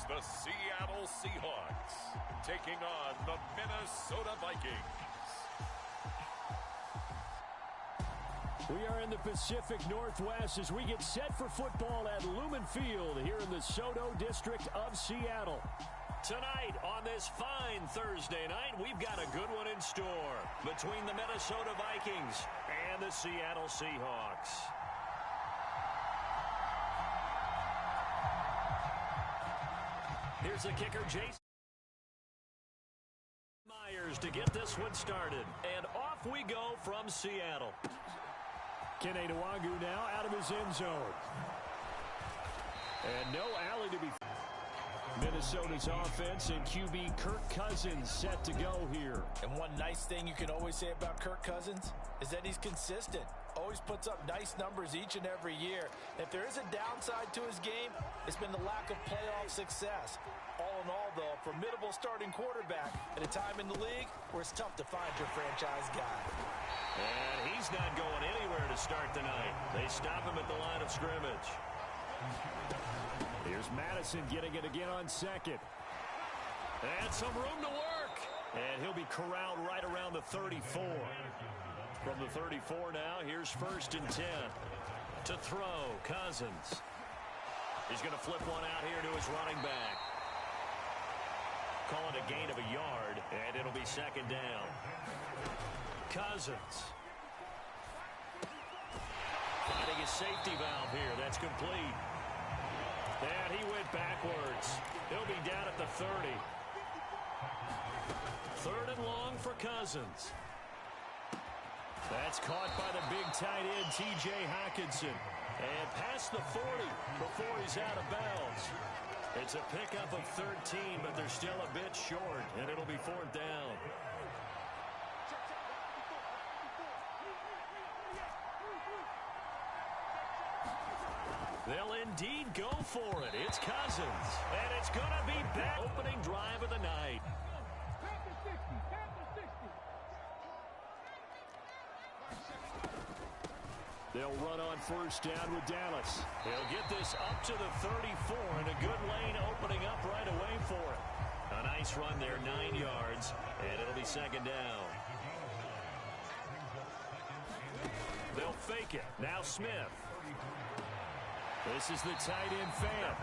the Seattle Seahawks taking on the Minnesota Vikings. We are in the Pacific Northwest as we get set for football at Lumen Field here in the Soto District of Seattle. Tonight on this fine Thursday night, we've got a good one in store between the Minnesota Vikings and the Seattle Seahawks. Here's the kicker, Jason Myers, to get this one started. And off we go from Seattle. Kene Nwagu now out of his end zone. And no alley to be found. Minnesota's offense and QB Kirk Cousins set to go here. And one nice thing you can always say about Kirk Cousins is that he's consistent. Always puts up nice numbers each and every year. If there is a downside to his game, it's been the lack of playoff success. All in all, though, a formidable starting quarterback at a time in the league where it's tough to find your franchise guy. And he's not going anywhere to start the night. They stop him at the line of scrimmage. Here's Madison getting it again on second. And some room to work. And he'll be corralled right around the 34. From the 34 now, here's 1st and 10. To throw, Cousins. He's going to flip one out here to his running back. Call it a gain of a yard, and it'll be 2nd down. Cousins. Finding his safety valve here. That's complete. And he went backwards. He'll be down at the 30. 3rd and long for Cousins. That's caught by the big tight end, T.J. Hockenson. And past the 40 before he's out of bounds. It's a pickup of 13, but they're still a bit short, and it'll be 4th down. They'll indeed go for it. It's Cousins. And it's going to be back. Opening drive of the night. They'll run on 1st down with Dallas. They'll get this up to the 34, and a good lane opening up right away for it. A nice run there, 9 yards, and it'll be 2nd down. They'll fake it. Now Smith. This is the tight end fan.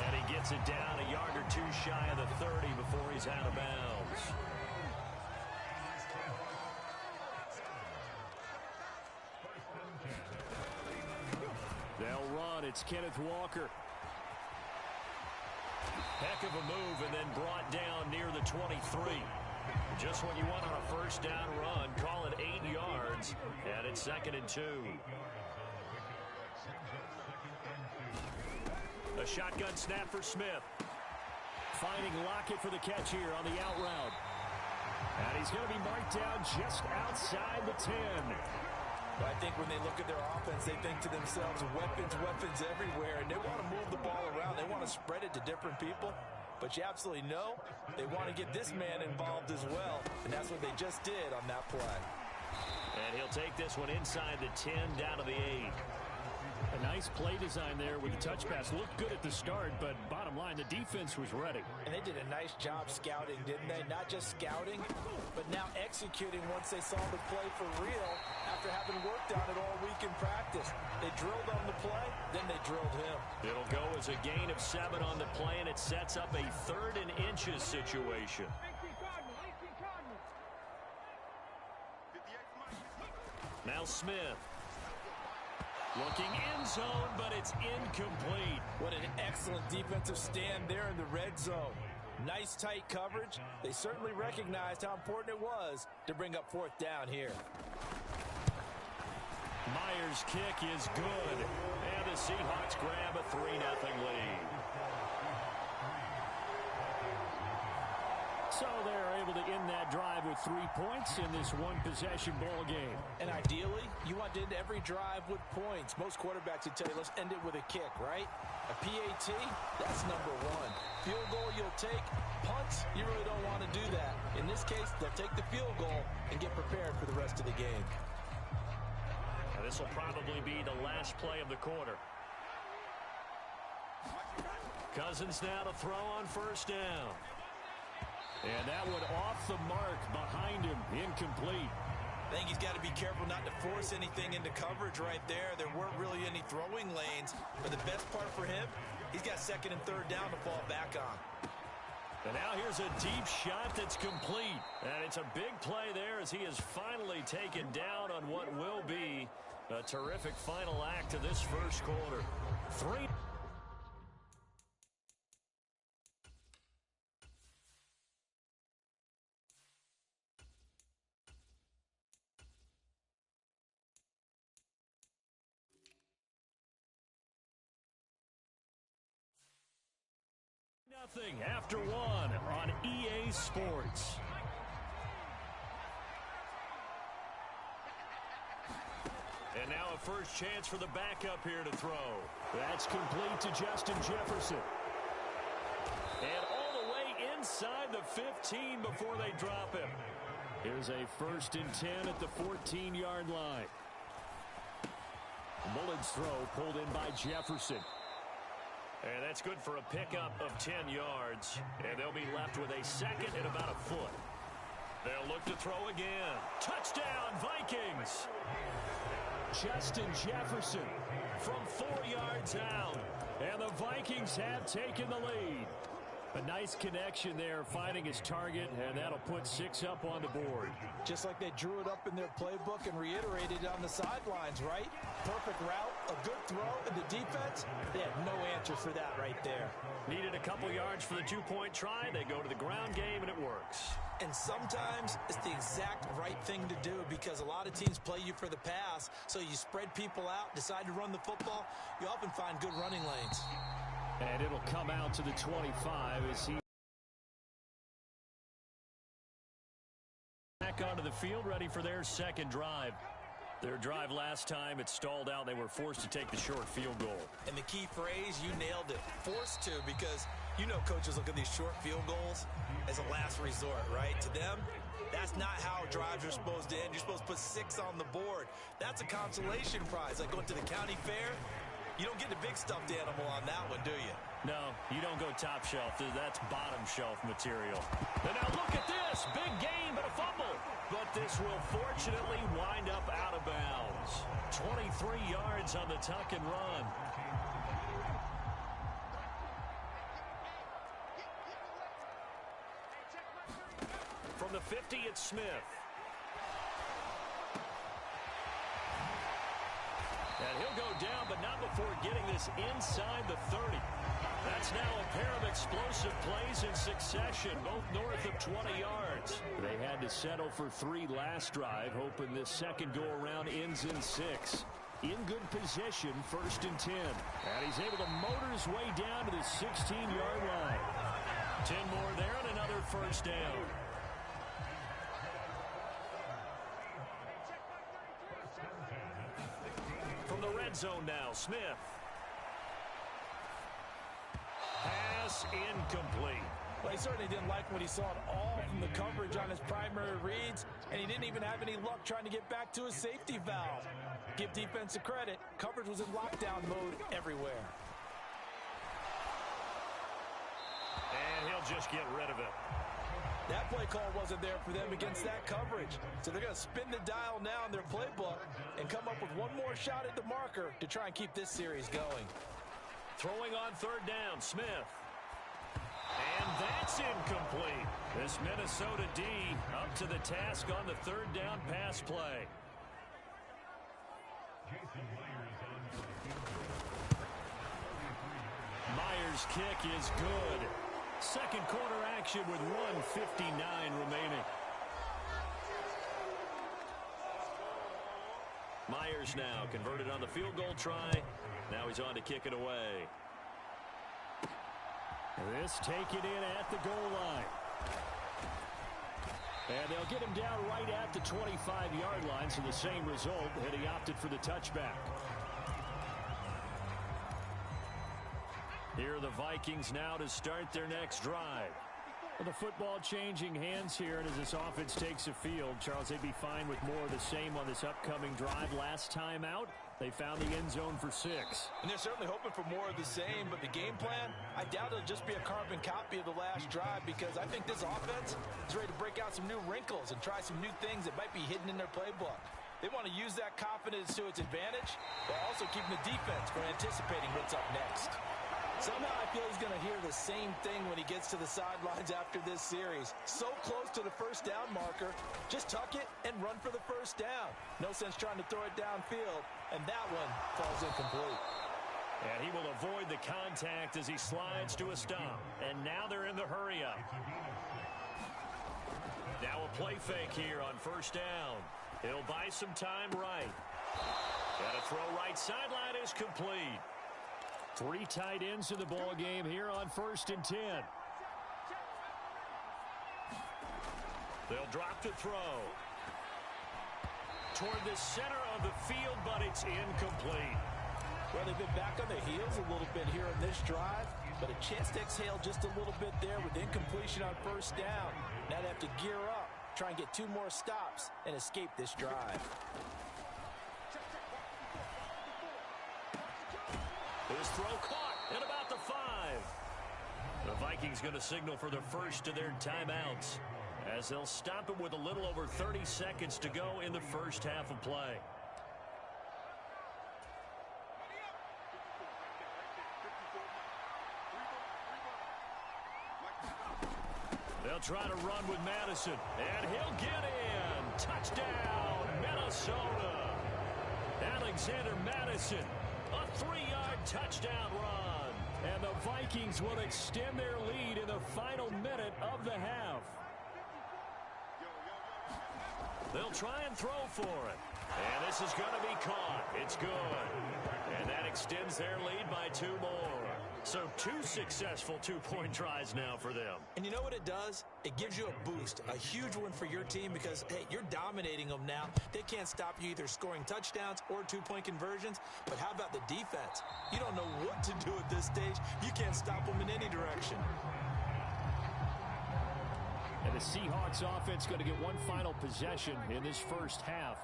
And he gets it down a yard or 2 shy of the 30 before he's out of bounds. They'll run. It's Kenneth Walker. Heck of a move, and then brought down near the 23. Just what you want on a 1st down run. Call it 8 yards, and it's 2nd and 2. A shotgun snap for Smith. Finding Lockett for the catch here on the out route. And he's going to be marked down just outside the 10. But I think when they look at their offense, they think to themselves, weapons everywhere, and they want to move the ball around. They want to spread it to different people. But you absolutely know they want to get this man involved as well, and that's what they just did on that play. And he'll take this one inside the 10 down to the 8. A nice play design there with the touch pass. Looked good at the start, but bottom line, the defense was ready. And they did a nice job scouting, didn't they? Not just scouting, but now executing once they saw the play for real after having worked on it all week in practice. They drilled on the play, then they drilled him. It'll go as a gain of 7 on the play, and it sets up a 3rd and inches situation. Now Smith. Looking end zone, but it's incomplete. What an excellent defensive stand there in the red zone. Nice tight coverage. They certainly recognized how important it was to bring up 4th down here. Myers' kick is good. And the Seahawks grab a 3-0 lead. So they're able to end that drive with 3 points in this one-possession ball game. And ideally, you want to end every drive with points. Most quarterbacks would tell you, let's end it with a kick, right? A PAT, that's number 1. Field goal you'll take. Punts, you really don't want to do that. In this case, they'll take the field goal and get prepared for the rest of the game. Now this will probably be the last play of the quarter. Cousins now to throw on first down. And that one off the mark behind him, incomplete. I think he's got to be careful not to force anything into coverage right there. There weren't really any throwing lanes, but the best part for him, he's got second and third down to fall back on. And now here's a deep shot that's complete. And it's a big play there as he is finally taken down on what will be a terrific final act of this first quarter. 3. Nothing after one on EA Sports. And now a first chance for the backup here to throw. That's complete to Justin Jefferson. And all the way inside the 15 before they drop him. Here's a 1st and 10 at the 14-yard line. Mullen's throw pulled in by Jefferson. And that's good for a pickup of 10 yards. And they'll be left with a second and about a foot. They'll look to throw again. Touchdown, Vikings! Justin Jefferson from 4 yards out. And the Vikings have taken the lead. A nice connection there, finding his target, and that'll put 6 up on the board. Just like they drew it up in their playbook and reiterated it on the sidelines, right? Perfect route, a good throw, and the defense, they had no answer for that right there. Needed a couple yards for the 2-point try. They go to the ground game, and it works. And sometimes it's the exact right thing to do because a lot of teams play you for the pass, so you spread people out, decide to run the football. You often find good running lanes. And it'll come out to the 25 as he back onto the field, ready for their second drive. Their drive last time, it stalled out. They were forced to take the short field goal. And the key phrase, you nailed it, forced to, because you know coaches look at these short field goals as a last resort, right? To them, that's not how drives are supposed to end. You're supposed to put 6 on the board. That's a consolation prize, like going to the county fair. You don't get the big stuffed animal on that one, do you? No, you don't go top shelf. That's bottom shelf material. And now look at this. Big gain, but a fumble. But this will fortunately wind up out of bounds. 23 yards on the tuck and run. From the 50, it's Smith. And he'll go down, but not before getting this inside the 30. That's now a pair of explosive plays in succession, both north of 20 yards. They had to settle for 3 last drive, hoping this second go-around ends in 6. In good position, 1st and 10. And he's able to motor his way down to the 16-yard line. 10 more there and another first down. From the red zone now, Smith. Pass incomplete. Well, he certainly didn't like what he saw at all from the coverage on his primary reads, and he didn't even have any luck trying to get back to his safety valve. Give defense a credit. Coverage was in lockdown mode everywhere. And he'll just get rid of it. That play call wasn't there for them against that coverage. So they're going to spin the dial now in their playbook and come up with one more shot at the marker to try and keep this series going. Throwing on 3rd down, Smith. And that's incomplete. This Minnesota D up to the task on the 3rd down pass play. Myers' kick is good. Second quarter action with 1:59 remaining. Myers now converted on the field goal try. Now he's on to kick it away. This taken in at the goal line. And they'll get him down right at the 25-yard line, so the same result, and he opted for the touchback. Here are the Vikings now to start their next drive. Well, the football changing hands here, and as this offense takes the field, Charles, they'd be fine with more of the same on this upcoming drive. Last time out, they found the end zone for 6. And they're certainly hoping for more of the same, but the game plan, I doubt it'll just be a carbon copy of the last drive, because I think this offense is ready to break out some new wrinkles and try some new things that might be hidden in their playbook. They want to use that confidence to its advantage, while also keeping the defense from anticipating what's up next. Somehow I feel he's going to hear the same thing when he gets to the sidelines after this series. So close to the first down marker. Just tuck it and run for the first down. No sense trying to throw it downfield. And that one falls incomplete. And he will avoid the contact as he slides to a stop. And now they're in the hurry up. Now a play fake here on first down. He'll buy some time right. And a throw right sideline is complete. 3 tight ends in the ball game here on 1st and 10. They'll drop to throw. Toward the center of the field, but it's incomplete. Well, they've been back on their heels a little bit here in this drive, but a chance to exhale just a little bit there with incompletion on first down. Now they have to gear up, try and get 2 more stops, and escape this drive. His throw caught at about the 5. The Vikings going to signal for the first of their timeouts, as they'll stop him with a little over 30 seconds to go in the first half of play. They'll try to run with Madison, and he'll get in. Touchdown, Minnesota. Alexander Madison, a 3-yard touchdown run. And the Vikings will extend their lead in the final minute of the half. They'll try and throw for it. And this is going to be caught. It's good. And that extends their lead by 2 more. So 2 successful 2-point tries now for them. And you know what it does? It gives you a boost, a huge one for your team, because, hey, you're dominating them now. They can't stop you either scoring touchdowns or 2-point conversions. But how about the defense? You don't know what to do at this stage. You can't stop them in any direction. And the Seahawks offense going to get one final possession in this first half.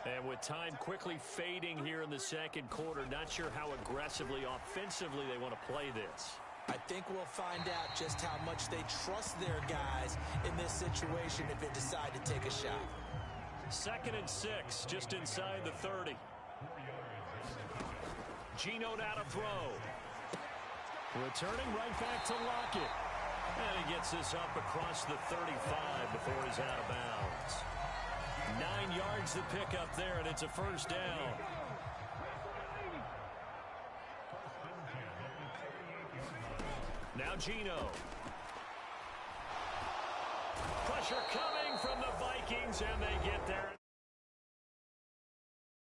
And with time quickly fading here in the second quarter, not sure how aggressively, offensively they want to play this. I think we'll find out just how much they trust their guys in this situation if they decide to take a shot. 2nd and 6, just inside the 30. Geno now to throw. Returning right back to Lockett. And he gets this up across the 35 before he's out of bounds. 9 yards to pick up there, and it's a first down. Now Geno. Pressure coming from the Vikings, and they get there.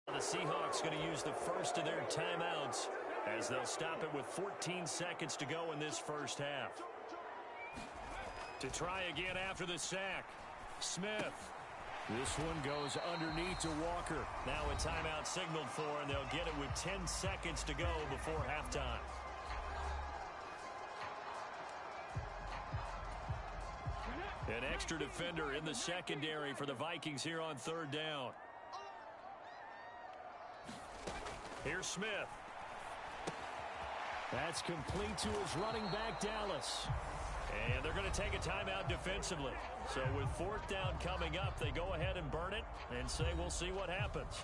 The Seahawks going to use the first of their timeouts as they'll stop it with 14 seconds to go in this first half. To try again after the sack, Smith. This one goes underneath to Walker. Now a timeout signaled for, and they'll get it with 10 seconds to go before halftime. An extra defender in the secondary for the Vikings here on 3rd down. Here's Smith. That's complete to his running back, Dallas. And they're going to take a timeout defensively. So with 4th down coming up, they go ahead and burn it and say we'll see what happens.